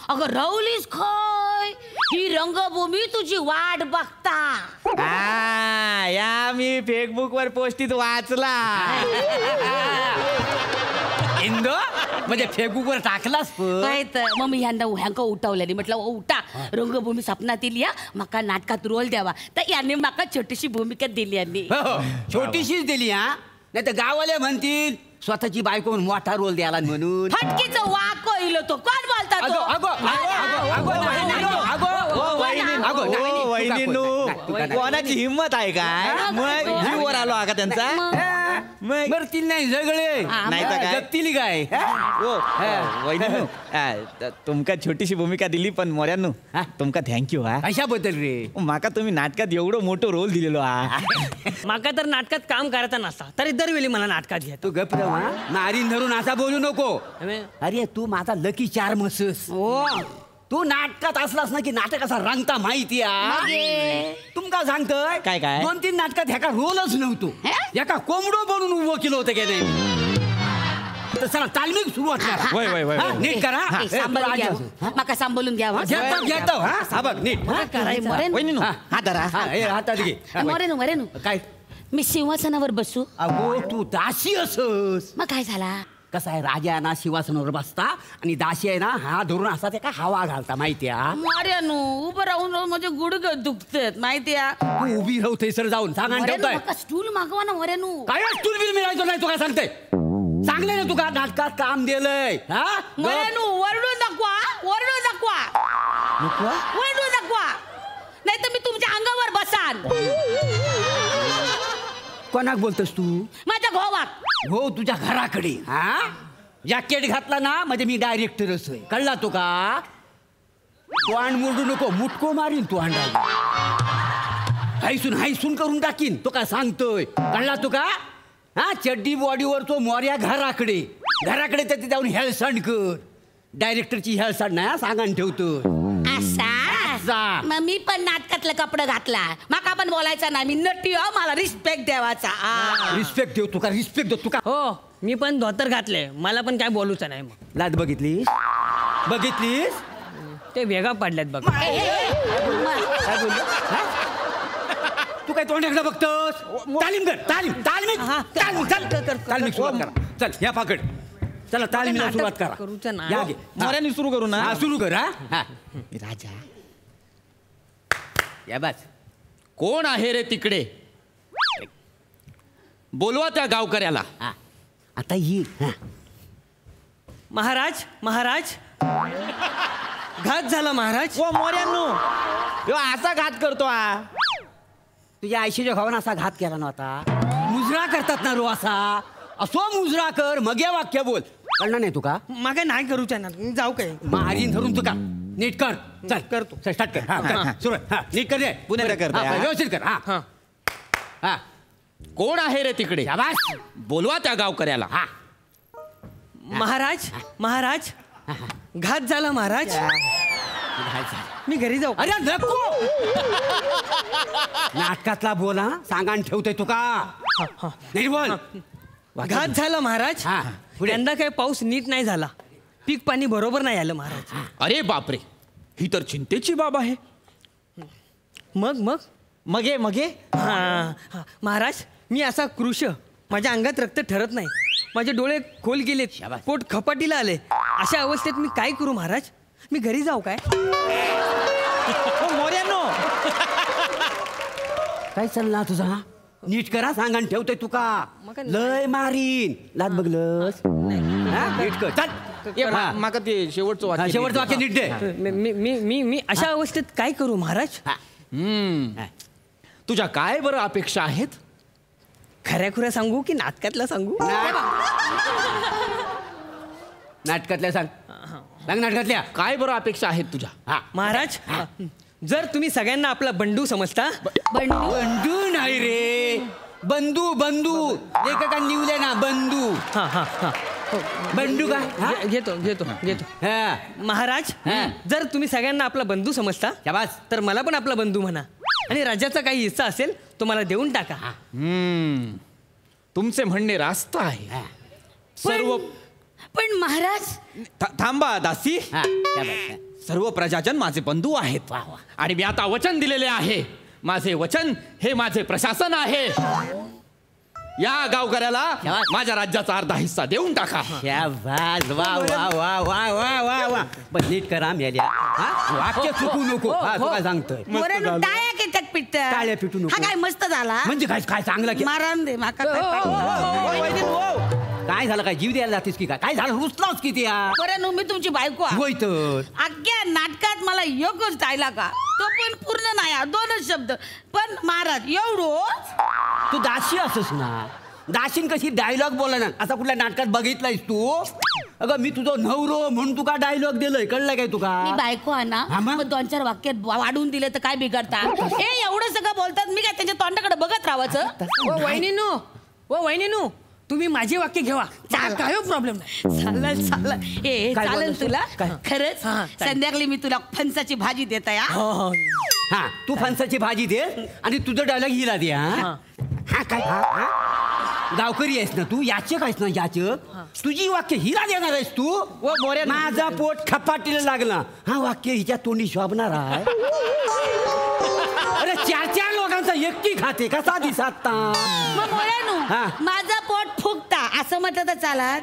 अगं रवलीस खय, ही रंगभूमी तुझी वाट बघता. या मी फेसबुक वर पोस्टीत वाचला. इंदो म्हणजे फेसबुकवर टाकलास. मग मी ह्यांका उठवल्याने म्हटलं उठा, रंगभूमी सपनात इलिया, मका नाटकात रोल द्यावा. तर यांनी मका छोटीशी भूमिका दिली. यांनी छोटीशीच दिली. नाही तर गावाले म्हणतील स्वतःची बायको मोठा रोल द्यायला म्हणून. फटकीचं वाक होईल तो. कोण बोलता कोणाची हिंमत आहे काय? मग जीवर आलो का त्यांचा. मरतील नाही सगळे नाही तर काय? जगतील काय तुमका छोटीशी भूमिका दिली पण मोऱ्यांनो तुमका थँक्यू हा. कशाबद्दल रे? माका तुम्ही नाटकात एवढं मोठं रोल दिलेलो हा. माका तर नाटकात काम करायचा नसता तरी दरवेळी मला नाटकात घ्या. तू गप राव, हा? नारीन धरून असा बोलू नको. अरे तू माझा लकी चार्म असस. तू नाटकात असलास ना की नाटक असा रंगता माहिती तुमका सांगतोय काय? 2-3 नाटकात ह्याका रोलच नव्हतो. ह्याका कोंबडो बनून उभं केलं होतं की नाही. तर चला तालमीक सुरुवात करा. हा, नीट करा. सांभाळून घ्या माका सांभाळून घ्या घेतो हा बघ नीट. हातात घे. मरेनू काय मी सिंहासनावर बसू? अगो तू दासी असस. मग काय झाला? कसं आहे राजा ना सिंहासनावर बसता आणि दासी आहे ना हा धरून असा ते का हवा घालता माहितीये. मरेनू उभं राहून म्हणजे गुडघं दुखतात माहितीये. तू उभी राहते सर जाऊन सांगा ठेवतोय. स्टूल मागवा ना मरेनू. काय स्टूल बिल मिळायचो नाही. तू काय सांगते चांगले ना तुका नाटकात काम दिलंय. मरेनू वरडू दाखवा नाही तर मी तुमच्या अंगावर बसान. कोणाक बोलतोस तू? माझ्या भावाक. हो तुझ्या घराकडे. हा जॅकेट घातला ना म्हणजे मी डायरेक्टर असोय. कळला तो का? तू अंड मोडू नको मुटको मारीन तू अंडा. हायसून करून टाकीन. तो का सांगतोय कळला तो का? हा चड्डी बॉडीवर तो मोर्या घराकडे तिथे जाऊन हेळसांड कर. डायरेक्टरची हेळसांड नाही सांगान ठेवतो. मग मी पण नाटकातलं कपडं घातला. माका पण बोलायचं नाही. मी नटी हो मला रिस्पेक्ट द्यावाचा. रिस्पेक्ट देऊ तुका. हो मी पण धोतर घातले मला पण काय बोलूच नाही. मग लाद बघितलीस ते वेगळा पडल्यात बघ. काय बोललो? तू काय तोंडाकडे बघतोस? तालीम सुरुवात करा. चल या पाकड चला तालीमीला सुरुवात करा. करूच्या ना मोऱ्यांनी सुरू करू ना. सुरू कर. हा राजा या बस. कोण आहे रे तिकडे? बोलवा त्या गावकऱ्याला. आता ये. महाराज घात झाला महाराज. ओ मोऱ्यांनो असा घात करतो हा. तुझ्या आयशीच्या भावानं असा घात केला नव्हता. मुजरा करतात ना रो असा. असो मुजरा कर मग या वाक्य बोल. कळणार नाही तुका? मग काय नाही करूच्या ना जाऊ काय मारीन धरून तुका. नीट कर. चल करतो. स्टार्ट कर. सुरुवात नीट कर रे. पुन्हा कर. व्यवस्थित कर. हा कोण आहे रे तिकडे? बोलवा त्या गावकऱ्याला. महाराज घात झाला महाराज. मी घरी जाऊ. अरे नको नाटकातला बोला सांगान ठेवतोय तुका. नाही बोल. घात झाला महाराज. यंदा काही पाऊस नीट नाही झाला. पीक पाणी बरोबर नाही आलं महाराज. अरे बापरे ही तर चिंतेची बाब आहे. मगे महाराज मी असा कृश माझ्या अंगात रक्त ठरत नाही. माझे डोळे खोल गेलेत. पोट खपाटीला आले. अशा अवस्थेत मी काय करू महाराज? मी घरी जाऊ काय? मोऱ्यांनो काय चालला तुझा? नीट करा सांगान ठेवतोय तुका. लय मारीन. लाद बघलस नीट कर. चल माका ते शेवटचं वाक्य नीट दे. मी अशा अवस्थेत काय करू महाराज? तुझ्या काय बरं अपेक्षा आहेत? खऱ्या सांगू की नाटकातला सांगू? नाटकातल्या सांग. नाटकातल्या काय बरं अपेक्षा आहेत तुझ्या? महाराज जर तुम्ही सगळ्यांना आपला बंडू समजता. बंडू नाही रे बंधू लेखकांनी लिवले ना बंधू. बंडू का? घेतो महाराज जर तुम्ही सगळ्यांना आपला बंधू समजता तर मला पण आपला बंधू म्हणा आणि राज्याचा काही हिस्सा असेल तो मला देऊन टाका. तुमचे म्हणणे रास्त आहे. सर्व पण महाराज थांबा दासी. सर्व प्रजाजन माझे बंधू आहेत आणि मी आता वचन दिलेले आहे. माझे वचन हे माझे प्रशासन आहे. या गावकऱ्याला माझ्या राज्याचा अर्धा हिस्सा देऊन टाका. वा पण नीट करा मेल्या. वाक्य चुकू नको. काय सांगतोय टाळ्या पिटू नको. हा काय मस्त झाला म्हणजे काय चांगला मारान दे माका. काय झालं? काय जीव द्यायला जातेस की काय झालं? रुसलाच किती मी तुमची बायको होय तर. अख्ख्या नाटकात मला योगच डायलॉग तो पण पूर्ण नाही 2च शब्द पण महाराज एवढं. तू दासी असस ना. दाशीन कशी डायलॉग बोला ना असा कुठल्या नाटकात बघितलायस तू? अगं मी तुझं नवरो म्हणून तुका डायलॉग दिलंय, कळलं काय तुका? मी बायको आहे ना, मग 2-4 वाक्यात वाढून दिले तर काय बिघडता? हे एवढं सगळं बोलतात, मी काय त्यांच्या तोंडाकडे बघत राहायचं? वहिनीनू तुम्ही माझे वाक्य घेवा, काय प्रॉब्लेम नाही. चालेल चालेल तुला खरंच. संध्याकाळी मी तुला फणसाची भाजी देत आहे. हा तू फणसाची भाजी दे आणि तुझं डायलॉग हिला दे. हा काय गावकरी आहेस ना तू, याचक आहेस ना याचक, तुझी वाक्य हिला देणार आहेस तू? माझा पोट खपाटीला लागला, हा वाक्य हिच्या तोंडी शोभणार आहे. अरे 4 लोकांचा एकटी खाते कसा दिसता? माझा पोट फुगता असं म्हटलं तर चालत?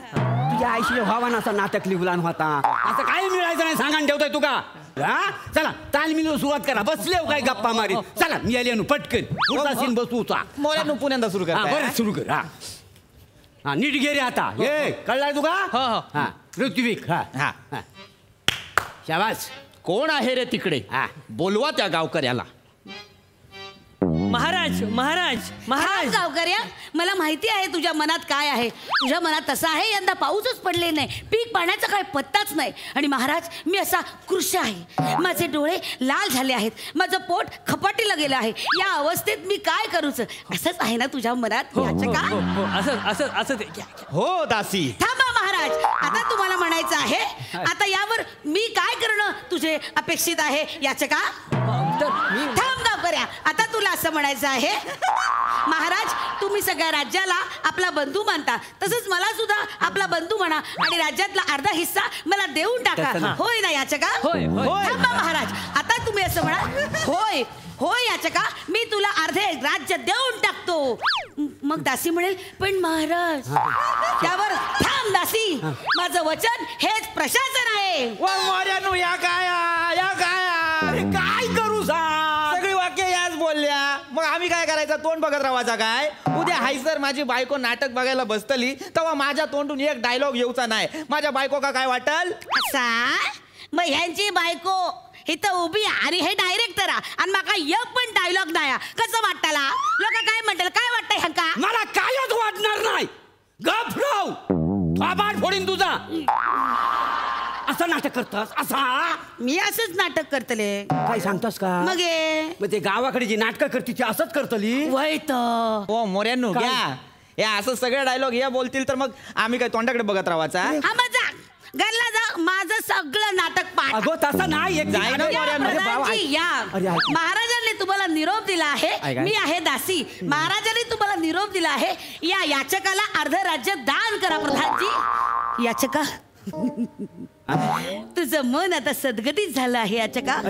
तुझ्या आईशी व्हावा असा नाटक लिहुलान होता, असं काय मिळायचं नाही सांगा ठेवतोय तुका. हा चला तालमीला सुरुवात करा, बसले काय गप्पा मारी. चला मी आली पटकन बसूचा मोऱ्यानू पुण्यांदा सुरू करा. बरं सुरू कर. हा नीट घे रे आता. हे कळलाय तुका? हा ऋत्विक. हा शाबास. कोण आहे रे तिकडे? बोलवा त्या गावकऱ्याला. महाराज महाराज महाराज. गावकऱ्या, मला माहिती आहे तुझ्या मनात काय आहे. तुझ्या मनात तसं आहे, यंदा पाऊसच पडले नाही, पीक पाण्याचा काय पत्ताच नाही. आणि महाराज मी असा कृश आहे, माझे डोळे लाल झाले आहेत, माझं पोट खपाटीला गेलं आहे. या अवस्थेत मी काय करूच असंच आहे ना तुझ्या मनात? हो दासी. थांबा महाराज, आता तुम्हाला म्हणायचं आहे, आता यावर मी काय करणं तुझे अपेक्षित आहे याचं का? थांब गावकऱ्या, आता तुला असं म्हणायचं आहे, महाराज तुम्ही सगळ्या राज्याला आपला बंधू मानता, तसंच मला सुद्धा आपला बंधू म्हणा आणि राज्यातला अर्धा हिस्सा मला देऊन टाका. होय ना याचं का? थांबा महाराज, आता तुम्ही असं म्हणा, होय होय याचं का, मी तुला अर्धे राज्य देऊन टाकतो. मग दासी म्हणेल, पण महाराज त्यावर थांब दासी, माझं वचन हेच प्रशासन आहे. या काय करू सगळी वाक्य याच बोलल्या, मग आम्ही काय करायचं? तोंड बघत राहायचा काय? उद्या हाय सर माझी बायको नाटक बघायला बसतली तेव्हा माझ्या तोंडून एक डायलॉग येऊचा नाही. माझ्या बायको का काय वाटल? असा मग ह्यांची बायको इथं उभी आणि हे डायरेक्टर आणि माका एक पण डायलॉग नाही, कसं वाटताला? लोक काय म्हणतात, काय वाटतंय ह्यांका? मला कायच वाटणार नाही. गफराव थोबाड फोडीन तुझा. असं नाटक करतास? असा मी असंच नाटक करतले. काय सांगतास का? मग ते गावाकडे जी नाटकं करते ती असंच करतली. वैत ओ मोऱ्यांनो घ्या, या असं सगळे डायलॉग या बोलतील तर मग आम्ही काय तोंडाकडे बघत राहायचा? हा मजा घरला जा, माझं सगळं नाटक पाठ. अगो तसं नाही. महाराजांनी तुम्हाला निरोप दिला आहे, मी आहे दासी. महाराजांनी तुम्हाला निरोप दिला आहे, या याचकाला अर्ध राज्य दान करा. प्रधानजी याचका, तुझं मन आता सद्गतीत झालं आहे याचका.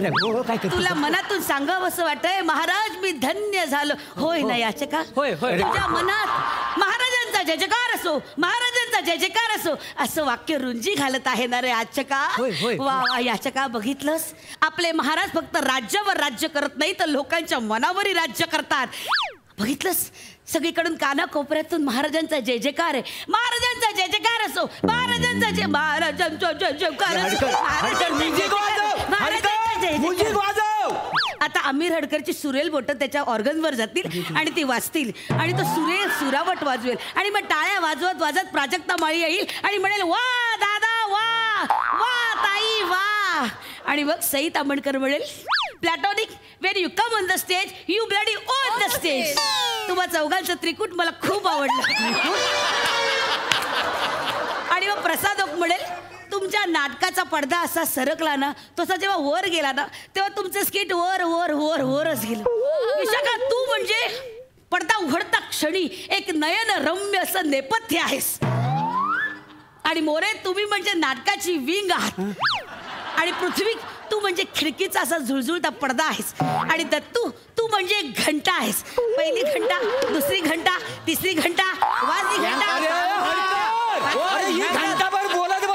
तुला मनातून सांगावं असं वाटतंय, महाराज मी धन्य झालो. होय ना याचका? तुझ्या मनात महाराजांचा जय जयकार असो, महाराजांचा जय जयकार असो असं वाक्य रुंजी घालत आहे ना रे याचका? वा वा याचका, बघितलंस आपले महाराज फक्त राज्यावर राज्य करत नाही तर लोकांच्या मनावरही राज्य करतात. बघितलंस सगळीकडून कानाकोपऱ्यातून महाराजांचा जय जयकार आहे. महाराजांचा जय जयकार असो, महाराजांचा जय, महाराजांचा जय जयकार असो. आता आमिर हडकरची सुरेल बोट त्याच्या ऑर्गनवर जातील आणि ती वाजतील आणि तो सुरेल सुरावट वाजवेल आणि मग टाळ्या वाजवत वाजत प्राजक्ता माळी येईल आणि म्हणेल, वा दादा वा, वा ताई वा. आणि मग सई तांबणकर म्हणेल, Platonic when you come on the stage you bloody own the stage. तुम्हा चौघांचं त्रिकूट मला खूप आवडलं. आणि मग प्रसाद ओक म्हणेल, तुमच्या नाटकाचा पडदा असा सरकला ना, तसा जेव्हा वर गेला ना तेव्हा तुमचं स्किट वर वर वर वरच गेलं. विशाखा तू म्हणजे पडदा उघडता क्षणी एक नयन रम्य असं नेपथ्य आहेस. आणि मोरे तुम्ही म्हणजे नाटकाची विंग आहात. आणि पृथ्वी तू म्हणजे खिडकीचा असा झुळझुळता पडदा आहेस. आणि दत्तू तू म्हणजे घंटा आहेस. पहिली घंटा, दुसरी घंटा, तिसरी घंटा, वाजली घंटा. घंटाभर बोलत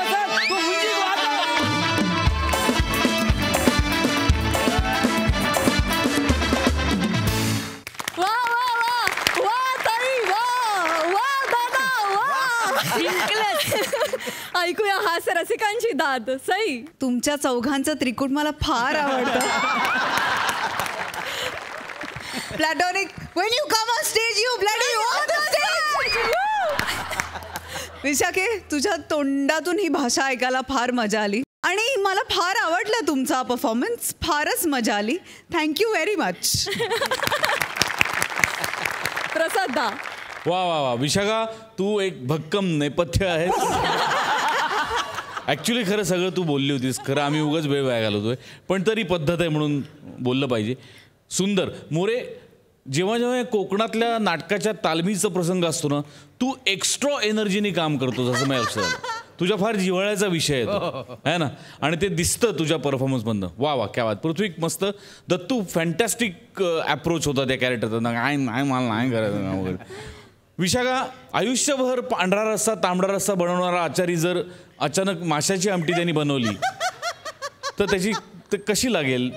ऐकूया हास्य रसिकांची दाद. सई, तुमच्या चौघांचं त्रिकूट मला फार आवडतं. Platonic when you come on stage you bloody on the stage. विशाखे, तुझ्या तोंडातून ही भाषा ऐकायला फार मजा आली आणि मला फार आवडला तुमचा परफॉर्मन्स. फारच मजा आली. Thank you very much. प्रसाद दा. वा वा वा विशाखा, तू एक भक्कम नेपथ्य आहेस. ॲक्च्युली खरं सगळं तू बोलली होतीस. खरं आम्ही उगाच वेळ वाया घालवतोय, पण तरी पद्धत आहे म्हणून बोललं पाहिजे. सुंदर. मोरे, जेव्हा जेव्हा कोकणातल्या नाटकाच्या तालमीचा प्रसंग असतो ना, तू एक्स्ट्रा एनर्जीने काम करतोस असं मला लक्षात आलं. तुझ्या फार जिव्हाळ्याचा विषय आहे तो, आहे ना, आणि ते दिसतं तुझ्या परफॉर्मन्समधनं. वा वा, क्या बात. पृथ्वी मस्त. दत्तू, फॅन्टॅस्टिक अप्रोच होता त्या कॅरेक्टरचा. काय नाही, मला नाही करायचं वगैरे. विशाखा, आयुष्यभर पांढरा रस्सा तांबडा रस्सा बनवणारा आचारी जर अचानक माशाची आमटी त्यांनी बनवली तर त्याची कशी लागेल?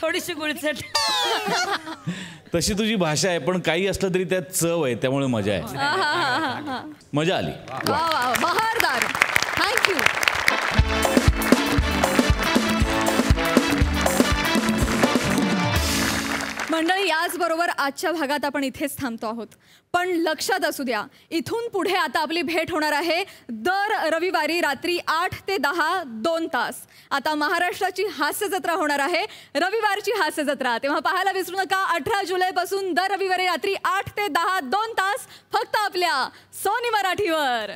थोडीशी गुळचट. तशी तुझी भाषा आहे, पण काही असलं तरी त्यात चव आहे, त्यामुळे मजा आहे. मजा आली. बहारदार. थँक्यू. मंडळी, याचबरोबर आजच्या भागात आपण इथेच थांबतो आहोत. पण लक्षात असू द्या, इथून पुढे आता आपली भेट होणार आहे दर रविवारी रात्री 8 ते 10 2 तास. आता महाराष्ट्राची हास्य जत्रा होणार आहे, रविवारची हास्य जत्रा. तेव्हा पाहायला विसरू नका. 18 जुलैपासून दर रविवारी रात्री 8 ते 10 2 तास फक्त आपल्या सोनी मराठीवर.